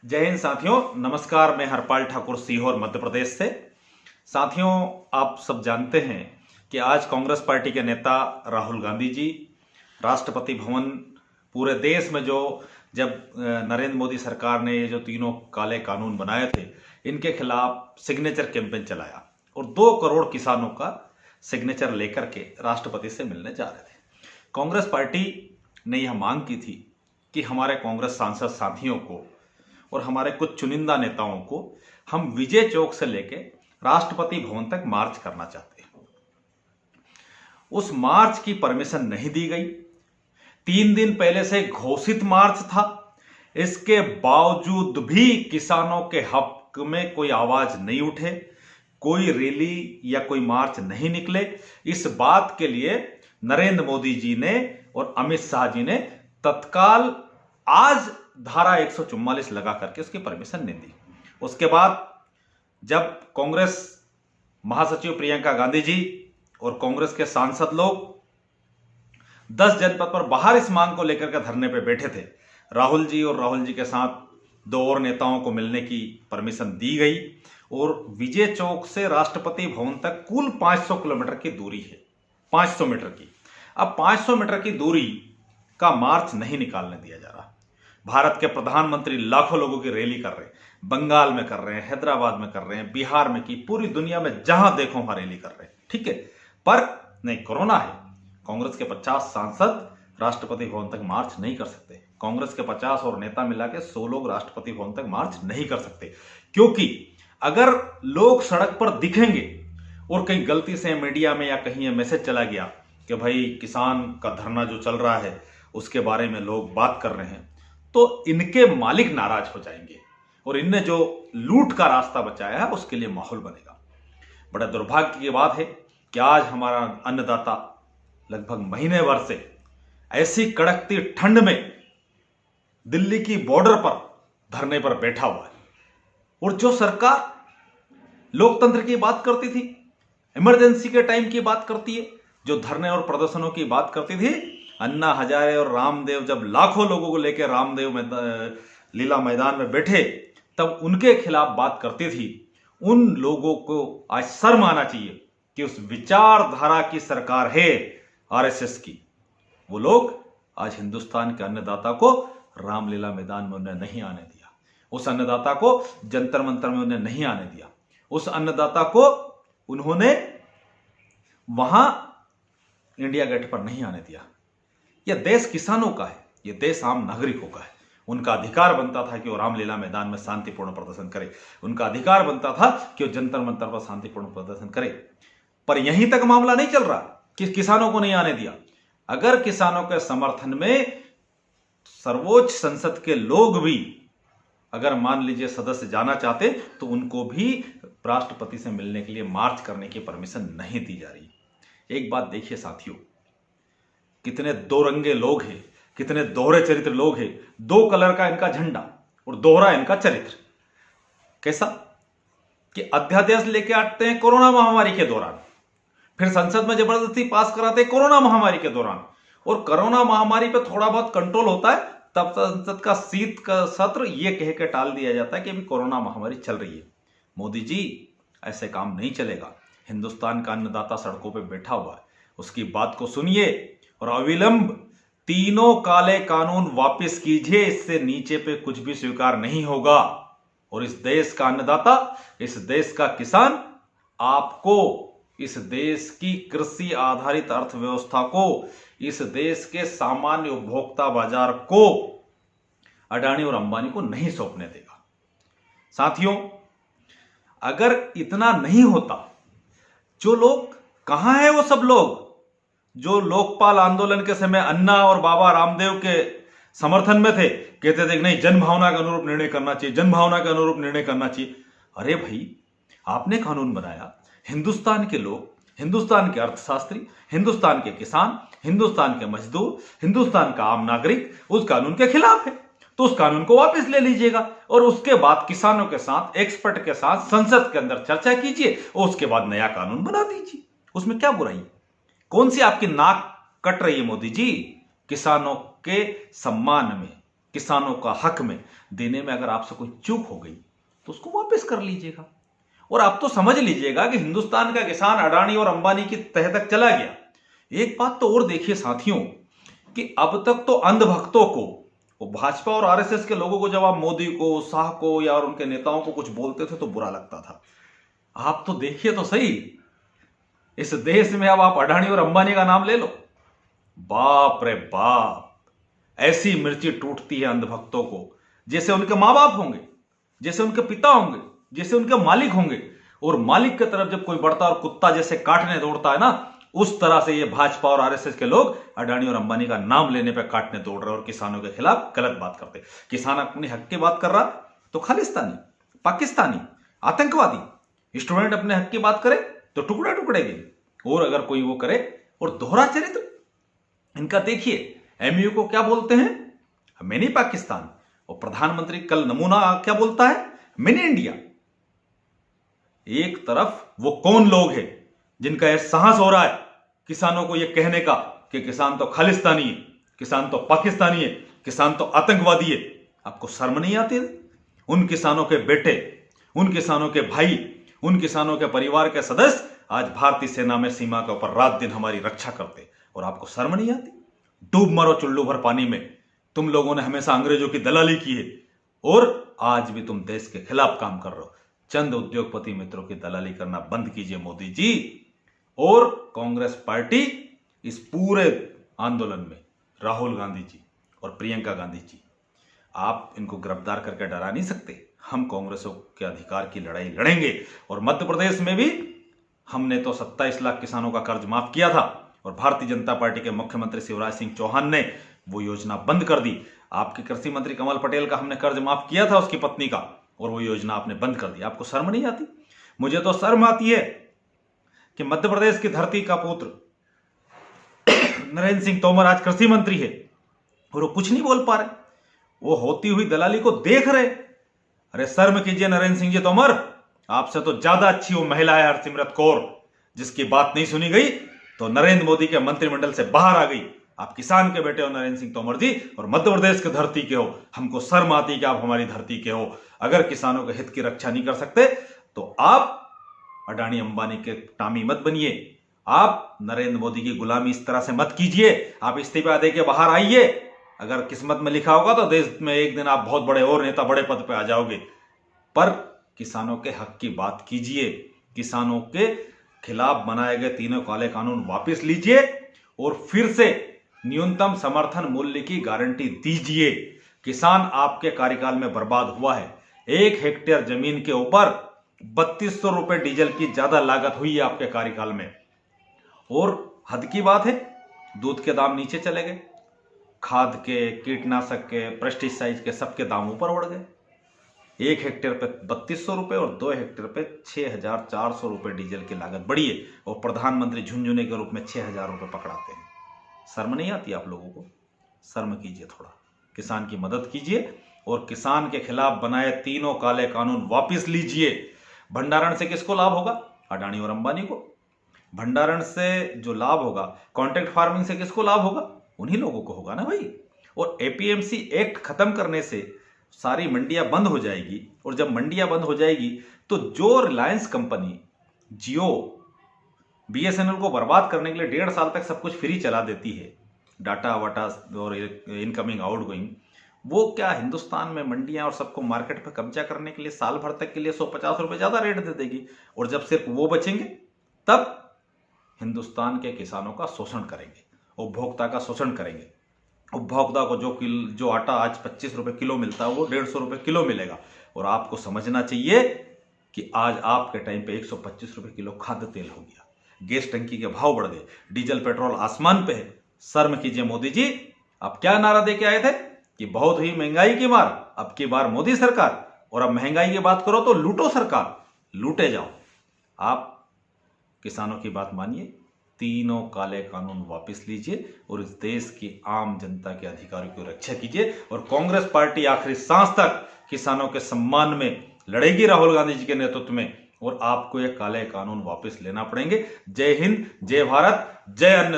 जय हिंद साथियों, नमस्कार। मैं हरपाल ठाकुर, सीहोर, मध्य प्रदेश से। साथियों, आप सब जानते हैं कि आज कांग्रेस पार्टी के नेता राहुल गांधी जी राष्ट्रपति भवन पूरे देश में जब नरेंद्र मोदी सरकार ने ये जो तीनों काले कानून बनाए थे, इनके खिलाफ सिग्नेचर कैंपेन चलाया और 2 करोड़ किसानों का सिग्नेचर लेकर के राष्ट्रपति से मिलने जा रहे थे। कांग्रेस पार्टी ने यह मांग की थी कि हमारे कांग्रेस सांसद साथियों को और हमारे कुछ चुनिंदा नेताओं को हम विजय चौक से लेके राष्ट्रपति भवन तक मार्च करना चाहते हैं। उस मार्च की परमिशन नहीं दी गई। 3 दिन पहले से घोषित मार्च था, इसके बावजूद भी किसानों के हक में कोई आवाज नहीं उठे, कोई रैली या कोई मार्च नहीं निकले। इस बात के लिए नरेंद्र मोदी जी ने और अमित शाह जी ने तत्काल आज धारा 144 लगा करके उसकी परमिशन नहीं दी। उसके बाद जब कांग्रेस महासचिव प्रियंका गांधी जी और कांग्रेस के सांसद लोग 10 जनपद पर बाहर इस मांग को लेकर के धरने पे बैठे थे, राहुल जी और राहुल जी के साथ 2 और नेताओं को मिलने की परमिशन दी गई और विजय चौक से राष्ट्रपति भवन तक कुल 500 किलोमीटर की दूरी है, 500 मीटर की। अब 500 मीटर की दूरी का मार्च नहीं निकालने दिया जा रहा। भारत के प्रधानमंत्री लाखों लोगों की रैली कर रहे हैं, बंगाल में कर रहे हैं, हैदराबाद में कर रहे हैं, बिहार में की, पूरी दुनिया में जहां देखो वहां रैली कर रहे हैं, ठीक है। पर नहीं, कोरोना है। कांग्रेस के 50 सांसद राष्ट्रपति भवन तक मार्च नहीं कर सकते। कांग्रेस के 50 और नेता मिला के 100 लोग राष्ट्रपति भवन तक मार्च नहीं कर सकते, क्योंकि अगर लोग सड़क पर दिखेंगे और कहीं गलती से मीडिया में या कहीं यह मैसेज चला गया कि भाई किसान का धरना जो चल रहा है उसके बारे में लोग बात कर रहे हैं, तो इनके मालिक नाराज हो जाएंगे और इनने जो लूट का रास्ता बचाया है उसके लिए माहौल बनेगा। बड़ा दुर्भाग्य की बात है कि आज हमारा अन्नदाता लगभग महीने भर से ऐसी कड़कती ठंड में दिल्ली की बॉर्डर पर धरने पर बैठा हुआ है। और जो सरकार लोकतंत्र की बात करती थी, इमरजेंसी के टाइम की बात करती है, जो धरने और प्रदर्शनों की बात करती थी, अन्ना हजारे और रामदेव जब लाखों लोगों को लेकर रामदेव लीला मैदान में बैठे तब उनके खिलाफ बात करती थी, उन लोगों को आज शर्म आना चाहिए कि उस विचारधारा की सरकार है आरएसएस की। वो लोग आज हिंदुस्तान के अन्नदाता को रामलीला मैदान में उन्हें नहीं आने दिया, उस अन्नदाता को जंतर मंतर में उन्हें नहीं आने दिया, उस अन्नदाता को उन्होंने वहां इंडिया गेट पर नहीं आने दिया। यह देश किसानों का है, यह देश आम नागरिकों का है। उनका अधिकार बनता था कि वो रामलीला मैदान में शांतिपूर्ण प्रदर्शन करे, उनका अधिकार बनता था कि वो जंतर मंतर पर शांतिपूर्ण प्रदर्शन करे। पर यहीं तक मामला नहीं चल रहा कि किसानों को नहीं आने दिया। अगर किसानों के समर्थन में सर्वोच्च संसद के लोग भी अगर मान लीजिए सदस्य जाना चाहते तो उनको भी राष्ट्रपति से मिलने के लिए मार्च करने की परमिशन नहीं दी जा रही। एक बात देखिए साथियों, कितने 2 रंगे लोग हैं, कितने दोहरे चरित्र लोग हैं। 2 कलर का इनका झंडा और दोहरा इनका चरित्र। कैसा कि अध्यादेश लेके आते हैं कोरोना महामारी के दौरान, फिर संसद में जबरदस्ती पास कराते हैं कोरोना महामारी के दौरान, और कोरोना महामारी पे थोड़ा बहुत कंट्रोल होता है तब संसद का शीत का सत्र ये कह के टाल दिया जाता है कि अभी कोरोना महामारी चल रही है। मोदी जी, ऐसे काम नहीं चलेगा। हिंदुस्तान का अन्नदाता सड़कों पे बैठा हुआ है, उसकी बात को सुनिए और अविलंब तीनों काले कानून वापस कीजिए। इससे नीचे पे कुछ भी स्वीकार नहीं होगा। और इस देश का अन्नदाता, इस देश का किसान आपको, इस देश की कृषि आधारित अर्थव्यवस्था को, इस देश के सामान्य उपभोक्ता बाजार को अडानी और अंबानी को नहीं सौंपने देगा। साथियों, अगर इतना नहीं होता, जो लोग कहां हैं वो सब लोग जो लोकपाल आंदोलन के समय अन्ना और बाबा रामदेव के समर्थन में थे, कहते थे नहीं, जनभावना के अनुरूप निर्णय करना चाहिए, जनभावना के अनुरूप निर्णय करना चाहिए। अरे भाई, आपने कानून बनाया, हिंदुस्तान के लोग, हिंदुस्तान के अर्थशास्त्री, हिंदुस्तान के किसान, हिंदुस्तान के मजदूर, हिंदुस्तान का आम नागरिक उस कानून के खिलाफ है, तो उस कानून को वापस ले लीजिएगा और उसके बाद किसानों के साथ, एक्सपर्ट के साथ संसद के अंदर चर्चा कीजिए और उसके बाद नया कानून बना दीजिए। उसमें क्या बुराई? कौन सी आपकी नाक कट रही है मोदी जी? किसानों के सम्मान में, किसानों का हक में देने में अगर आपसे कोई चूक हो गई तो उसको वापस कर लीजिएगा। और आप तो समझ लीजिएगा कि हिंदुस्तान का किसान अडानी और अंबानी की तह तक चला गया। एक बात तो और देखिए साथियों, कि अब तक तो अंधभक्तों को, वो भाजपा और आरएसएस के लोगों को, जब आप मोदी को, शाह को या उनके नेताओं को कुछ बोलते थे तो बुरा लगता था। आप तो देखिए तो सही, इस देश में अब आप अडानी और अंबानी का नाम ले लो, बाप रे बाप, ऐसी मिर्ची टूटती है अंधभक्तों को, जैसे उनके मां बाप होंगे, जैसे उनके पिता होंगे, जैसे उनके मालिक होंगे। और मालिक की तरफ जब कोई बढ़ता और कुत्ता जैसे काटने दौड़ता है ना, उस तरह से ये भाजपा और आरएसएस के लोग अडानी और अंबानी का नाम लेने पे काटने दौड़ रहे और किसानों के खिलाफ गलत बात करते। किसान अपने हक की बात कर रहा तो खालिस्तानी, पाकिस्तानी, आतंकवादी, स्टूडेंट अपने हक की बात करे तो टुकड़े टुकड़े गए। और अगर कोई वो करे और दोहरा चरित्र इनका देखिए, एमयू को क्या बोलते हैं, मिनी पाकिस्तान, और प्रधानमंत्री कल नमूना क्या बोलता है, मिनी इंडिया। एक तरफ वो कौन लोग हैं जिनका यह साहस हो रहा है किसानों को यह कहने का कि किसान तो खालिस्तानी है, किसान तो पाकिस्तानी है, किसान तो आतंकवादी है। आपको शर्म नहीं आती? उन किसानों के बेटे, उन किसानों के भाई, उन किसानों के परिवार के सदस्य आज भारतीय सेना में सीमा के ऊपर रात दिन हमारी रक्षा करते, और आपको शर्म नहीं आती? डूब मरो चुल्लू भर पानी में। तुम लोगों ने हमेशा अंग्रेजों की दलाली की है और आज भी तुम देश के खिलाफ काम कर रहे हो। चंद उद्योगपति मित्रों की दलाली करना बंद कीजिए मोदी जी। और कांग्रेस पार्टी इस पूरे आंदोलन में राहुल गांधी जी और प्रियंका गांधी जी, आप इनको गिरफ्तार करके डरा नहीं सकते। हम कांग्रेसों के अधिकार की लड़ाई लड़ेंगे। और मध्य प्रदेश में भी हमने तो 27 लाख किसानों का कर्ज माफ किया था और भारतीय जनता पार्टी के मुख्यमंत्री शिवराज सिंह चौहान ने वो योजना बंद कर दी। आपके कृषि मंत्री कमल पटेल का हमने कर्ज माफ किया था, उसकी पत्नी का, और वो योजना आपने बंद कर दी। आपको शर्म नहीं आती? मुझे तो शर्म आती है कि मध्य प्रदेश की धरती का पुत्र नरेंद्र सिंह तोमर आज कृषि मंत्री है और वो कुछ नहीं बोल पा रहे, वो होती हुई दलाली को देख रहे। अरे शर्म कीजिए नरेंद्र सिंह जी तोमर, आपसे तो ज्यादा अच्छी वो महिला है हरसिमरत कौर, जिसकी बात नहीं सुनी गई तो नरेंद्र मोदी के मंत्रिमंडल से बाहर आ गई। आप किसान के बेटे हो नरेंद्र सिंह तोमर जी, और मध्य प्रदेश की धरती के हो। हमको शर्म आती है कि आप हमारी धरती के हो। अगर किसानों के हित की रक्षा नहीं कर सकते तो आप अडानी अंबानी के टामी मत बनिए। आप नरेंद्र मोदी की गुलामी इस तरह से मत कीजिए। आप इस्तीफा देके बाहर आइए। अगर किस्मत में लिखा होगा तो देश में एक दिन आप बहुत बड़े और नेता, बड़े पद पे आ जाओगे। पर किसानों के हक की बात कीजिए। किसानों के खिलाफ बनाए गए तीनों काले कानून वापस लीजिए और फिर से न्यूनतम समर्थन मूल्य की गारंटी दीजिए। किसान आपके कार्यकाल में बर्बाद हुआ है। 1 हेक्टेयर जमीन के ऊपर 3200 रुपए डीजल की ज्यादा लागत हुई है आपके कार्यकाल में। और हद की बात है, दूध के दाम नीचे चले गए, खाद के, कीटनाशक के, पेस्टिसाइड के सबके दाम ऊपर उड़ गए। 1 हेक्टेयर पे 3200 रुपए और 2 हेक्टेयर पे 6400 रुपए डीजल की लागत बढ़ी है, और प्रधानमंत्री झुनझुने के रूप में 6000 रुपए पकड़ाते हैं। शर्म नहीं आती आप लोगों को? शर्म कीजिए थोड़ा, किसान की मदद कीजिए और किसान के खिलाफ बनाए तीनों काले कानून वापस लीजिए। भंडारण से किसको लाभ होगा? अडानी और अंबानी को। भंडारण से जो लाभ होगा, कॉन्ट्रैक्ट फार्मिंग से किसको लाभ होगा? उन्हीं लोगों को होगा ना भाई। और एपीएमसी एक्ट खत्म करने से सारी मंडियां बंद हो जाएगी, और जब मंडियां बंद हो जाएगी तो जो रिलायंस कंपनी जियो, बीएसएनएल को बर्बाद करने के लिए 1.5 साल तक सब कुछ फ्री चला देती है, डाटा वाटा और इनकमिंग आउटगोइंग, वो क्या हिंदुस्तान में मंडियां और सबको मार्केट पे कब्जा करने के लिए साल भर तक के लिए 150 रुपए ज्यादा रेट दे देगी। और जब सिर्फ वो बचेंगे तब हिंदुस्तान के किसानों का शोषण करेंगे, उपभोक्ता का शोषण करेंगे। उपभोक्ता को जो आटा आज 25 रुपए किलो मिलता है वो 150 रुपए किलो मिलेगा। और आपको समझना चाहिए कि आज आपके टाइम पे 125 रुपए किलो खाद्य तेल हो गया, गैस टंकी के भाव बढ़ गए, डीजल पेट्रोल आसमान पे है। शर्म कीजिए मोदी जी। आप क्या नारा दे के आए थे कि बहुत हुई महंगाई की मार, अब की बार मोदी सरकार, और अब महंगाई की बात करो तो लूटो सरकार, लूटे जाओ। आप किसानों की बात मानिए, तीनों काले कानून वापस लीजिए और इस देश की आम जनता के अधिकारों की रक्षा कीजिए। और कांग्रेस पार्टी आखिरी सांस तक किसानों के सम्मान में लड़ेगी राहुल गांधी जी के नेतृत्व में, और आपको ये काले कानून वापस लेना पड़ेंगे। जय हिंद, जय भारत, जय अन्न